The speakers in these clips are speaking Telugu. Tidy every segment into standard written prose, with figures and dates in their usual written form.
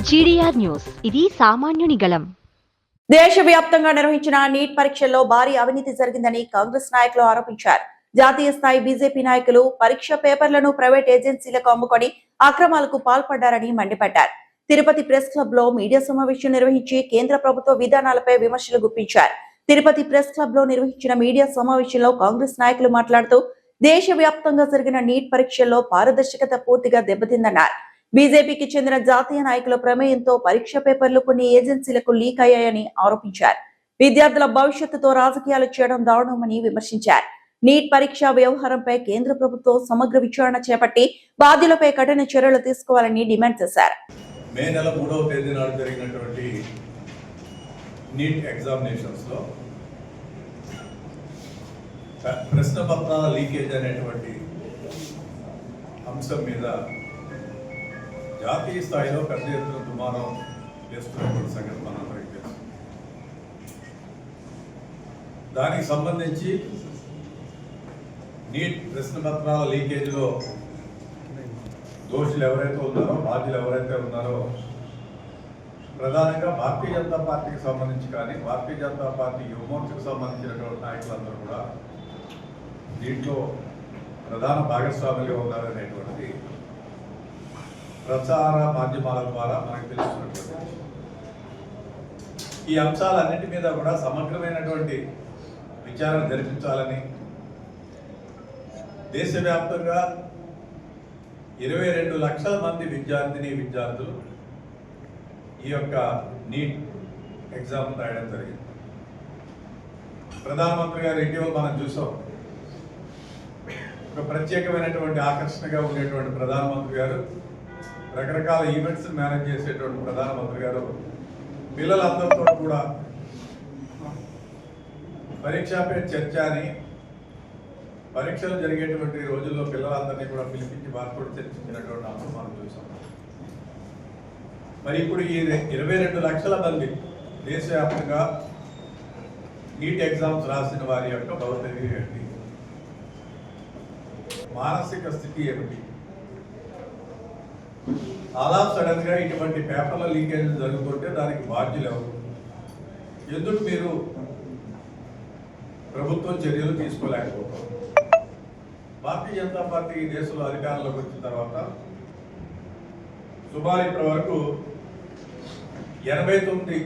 జీడీఆర్ న్యూస్, ఇది సామాన్యుని గళం. దేశవ్యాప్తంగా నిర్వహించిన నీట్ పరీక్షల్లో భారీ అవినీతి జరిగిందని కాంగ్రెస్ నాయకులు ఆరోపించారు. జాతీయ స్థాయి బీజేపీ నాయకులు పరీక్ష పేపర్లను ప్రైవేట్ ఏజెన్సీలకు అమ్ముకొని అక్రమాలకు పాల్పడ్డారని మండిపడ్డారు. తిరుపతి ప్రెస్ క్లబ్ లో మీడియా సమావేశం నిర్వహించి కేంద్ర ప్రభుత్వ విధానాలపై విమర్శలు గుప్పించారు. తిరుపతి ప్రెస్ క్లబ్ లో నిర్వహించిన మీడియా సమావేశంలో కాంగ్రెస్ నాయకులు మాట్లాడుతూ దేశవ్యాప్తంగా జరిగిన నీట్ పరీక్షల్లో పారదర్శకత పూర్తిగా దెబ్బతిందన్నారు. బీజేపీకి చెందిన జాతీయ నాయకుల ప్రమేయంతో పరీక్ష పేపర్లు కొన్ని ఏజెన్సీలకు లీక్ అయ్యాయని ఆరోపించారు. విద్యార్థుల భవిష్యత్తుతో రాజకీయాలు చేయడం దారుణమని విమర్శించారు. నీట్ పరీక్ష వ్యవహారంపై కేంద్ర ప్రభుత్వం సమగ్ర విచారణ చేపట్టి బాధ్యులపై కఠిన చర్యలు తీసుకోవాలని డిమాండ్ చేశారు. మే నెల 3వ తేదీ నాడు జరిగినటువంటి నీట్ ఎగ్జామినేషన్స్ లో ప్రశ్న పత్రాల లీకేజ్ అనేటువంటి అంశం మీద జాతీయ స్థాయిలో పెద్ద ఎత్తున దుమారం చేస్తున్నటువంటి సంగతి మనందరికీ తెలుసు. దానికి సంబంధించి నీట్ ప్రశ్న పత్రాల లీకేజ్లో దోషులు ఎవరైతే ఉన్నారో, బాధ్యులు ఎవరైతే ఉన్నారో, ప్రధానంగా భారతీయ జనతా పార్టీకి సంబంధించి కానీ భారతీయ జనతా పార్టీ యువమోర్చకు సంబంధించినటువంటి నాయకులందరూ కూడా దీంట్లో ప్రధాన భాగస్వాములుగా ఉన్నారనేటువంటిది ప్రచార మాధ్యమాల ద్వారా మనకు తెలుస్తున్నటువంటి ఈ అంశాలన్నింటి మీద కూడా సమగ్రమైనటువంటి విచారణ జరిపించాలని దేశవ్యాప్తంగా 22 లక్షల మంది విద్యార్థులు ఈ యొక్క నీట్ ఎగ్జామ్ రాయడం జరిగింది. ప్రధానమంత్రి గారు ఇటీవల మనం చూసాం. ఒక ప్రత్యేకమైనటువంటి ఆకర్షణగా ఉండేటువంటి ప్రధానమంత్రి గారు, రకరకాల ఈవెంట్స్ మేనేజ్ చేసేటువంటి ప్రధానమంత్రి గారు పిల్లలందరితో కూడా పరీక్షపై చర్చ అని, పరీక్షలు జరిగేటువంటి రోజుల్లో పిల్లలందరినీ కూడా పిలిపించి వారితో చర్చించినటువంటి అంశం మనం చూసాం. మరి ఇప్పుడు ఈ 22 లక్షల మంది దేశవ్యాప్తంగా నీట్ ఎగ్జామ్స్ రాసిన వారి యొక్క భౌతిక ఏంటి, మానసిక స్థితి ఏమిటి, అలా సడన్ గా ఇటువంటి పేపర్ల లీకేజ్ జరుగుతుంటే దానికి బాధ్యులు ఎవరు, ఎందుకు మీరు ప్రభుత్వం చర్యలు తీసుకోలేకపోతారు? భారతీయ జనతా పార్టీ ఈ దేశంలో అధికారంలోకి వచ్చిన తర్వాత సుమారు ఇప్పటి వరకు 89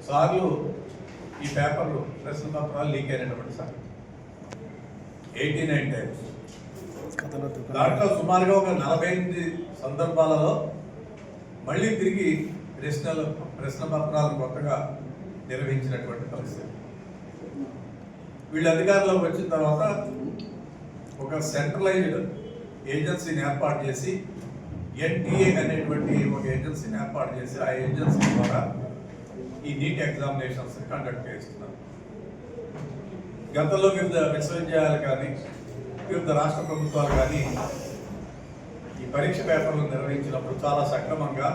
సార్లు ఈ పేపర్లు ప్రశ్న పత్రాలు లీక్ అయినటువంటి సార్ 89 టైమ్స్. దాంట్లో సుమారుగా ఒక 48 సందర్భాలలో మళ్ళీ తిరిగి ప్రశ్న పత్రాలను కొత్తగా నిర్వహించినటువంటి పరిస్థితి. వీళ్ళు అధికారంలోకి వచ్చిన తర్వాత ఒక సెంట్రలైజ్డ్ ఏజెన్సీని ఏర్పాటు చేసి, ఎన్టీఏ అనేటువంటి ఒక ఏజెన్సీని ఏర్పాటు చేసి ఆ ఏజెన్సీ ద్వారా ఈ నీట్ ఎగ్జామినేషన్స్ కండక్ట్ చేస్తున్నారు. గతంలో వివిధ విశ్వవిద్యాలయాలు కానీ వివిధ రాష్ట్ర ప్రభుత్వాలు కానీ ఈ పరీక్ష పేపర్లు నిర్వహించినప్పుడు చాలా సక్రమంగా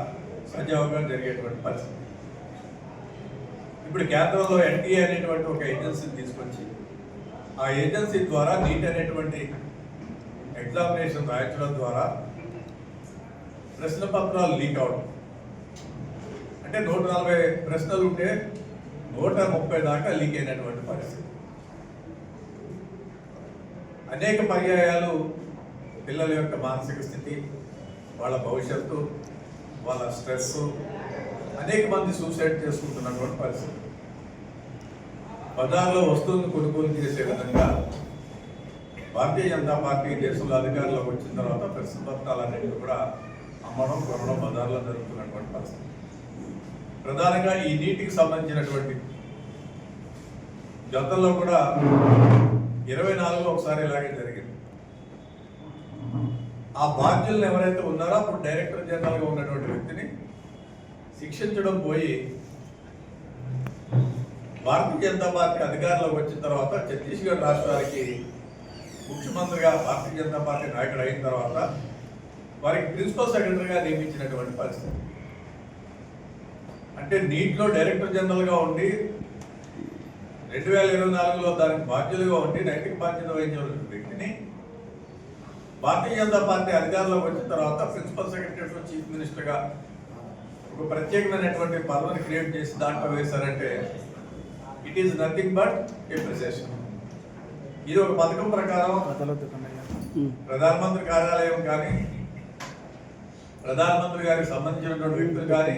సజావుగా జరిగేటువంటి పరిస్థితి. ఇప్పుడు కేంద్రంలో ఎన్టీఏ అనేటువంటి ఒక ఏజెన్సీని తీసుకొచ్చి ఆ ఏజెన్సీ ద్వారా నీట్ అనేటువంటి ఎగ్జామినేషన్ రాయించడం ద్వారా ప్రశ్న పత్రాలు లీక్ అవడం, అంటే 140 ప్రశ్నలు ఉంటే 130 దాకా లీక్ అయినటువంటి పరిస్థితి. అనేక పర్యాయాలు పిల్లల యొక్క మానసిక స్థితి, వాళ్ళ భవిష్యత్తు, వాళ్ళ స్ట్రెస్, అనేక మంది సూసైడ్ చేసుకుంటున్నటువంటి పరిస్థితి. బజార్లో వస్తువులను కొనుగోలు చేసే విధంగా భారతీయ జనతా పార్టీ దేశంలో అధికారంలోకి వచ్చిన తర్వాత ప్రశ్న పత్రాలన్నింటినీ కూడా అమ్మడం, కొనడం బజార్లో జరుగుతున్నటువంటి పరిస్థితి. ప్రధానంగా ఈ నీటికి సంబంధించినటువంటి గతంలో కూడా 24 ఒకసారి ఇలాగే జరిగింది. ఆ బాధ్యులను ఎవరైతే ఉన్నారో అప్పుడు డైరెక్టర్ జనరల్గా ఉన్నటువంటి వ్యక్తిని శిక్షించడం పోయి భారతీయ జనతా పార్టీ అధికారంలోకి వచ్చిన తర్వాత ఛత్తీస్గఢ్ రాష్ట్రానికి ముఖ్యమంత్రిగా భారతీయ జనతా పార్టీ నాయకుడు అయిన తర్వాత వారికి ప్రిన్సిపల్ సెక్రటరీగా నియమించినటువంటి పరిస్థితి. అంటే నీట్లో డైరెక్టర్ జనరల్గా ఉండి 2024లో దానికి బాధ్యులుగా ఉండి నైతిక బాధ్యత వహించిన వ్యక్తిని భారతీయ జనతా పార్టీ అధికారంలోకి వచ్చిన తర్వాత ప్రిన్సిపల్ సెక్రటరీ చీఫ్ మినిస్టర్గా ఒక ప్రత్యేకమైనటువంటి పదవిని క్రియేట్ చేసి దాంట్లో వేశారంటే it is nothing but appreciation. ఇది ఒక పథకం ప్రకారం ప్రధానమంత్రి కార్యాలయం కానీ ప్రధానమంత్రి గారికి సంబంధించినటువంటి వ్యక్తులు కానీ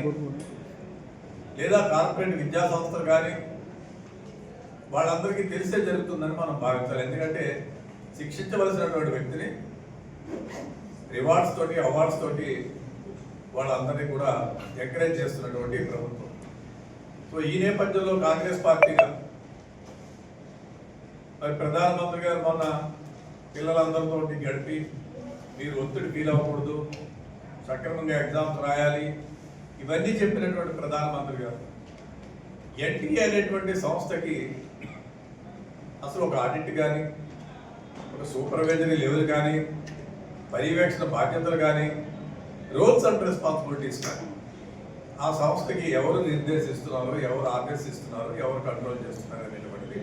లేదా కార్పొరేట్ విద్యా సంస్థలు కానీ వాళ్ళందరికీ తెలిసే జరుగుతుందని మనం భావించాలి. ఎందుకంటే శిక్షించవలసినటువంటి వ్యక్తిని రివార్డ్స్ తోటి అవార్డ్స్ తోటి వాళ్ళందరినీ కూడా ఎంకరేజ్ చేస్తున్నటువంటి ప్రభుత్వం. సో ఈ నేపథ్యంలో కాంగ్రెస్ పార్టీగా మరి ప్రధానమంత్రి గారు మొన్న పిల్లలందరితో గడిపి మీరు ఒత్తిడి ఫీల్ అవ్వకూడదు, సక్రమంగా ఎగ్జామ్స్ రాయాలి, ఇవన్నీ చెప్పినటువంటి ప్రధానమంత్రి గారు ఎన్టీఏ అనేటువంటి సంస్థకి అసలు ఒక ఆడిట్ కానీ ఒక సూపర్వైజరీ లెవెల్ కానీ పర్యవేక్షణ బాధ్యతలు కానీ రోల్స్ అండ్ రెస్పాన్సిబిలిటీస్ కానీ ఆ సంస్థకి ఎవరు నిర్దేశిస్తున్నారు, ఎవరు ఆదేశిస్తున్నారు, ఎవరు కంట్రోల్ చేస్తున్నారు అనేటువంటిది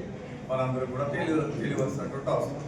మనందరూ కూడా తెలియవలసినటువంటి అవసరం.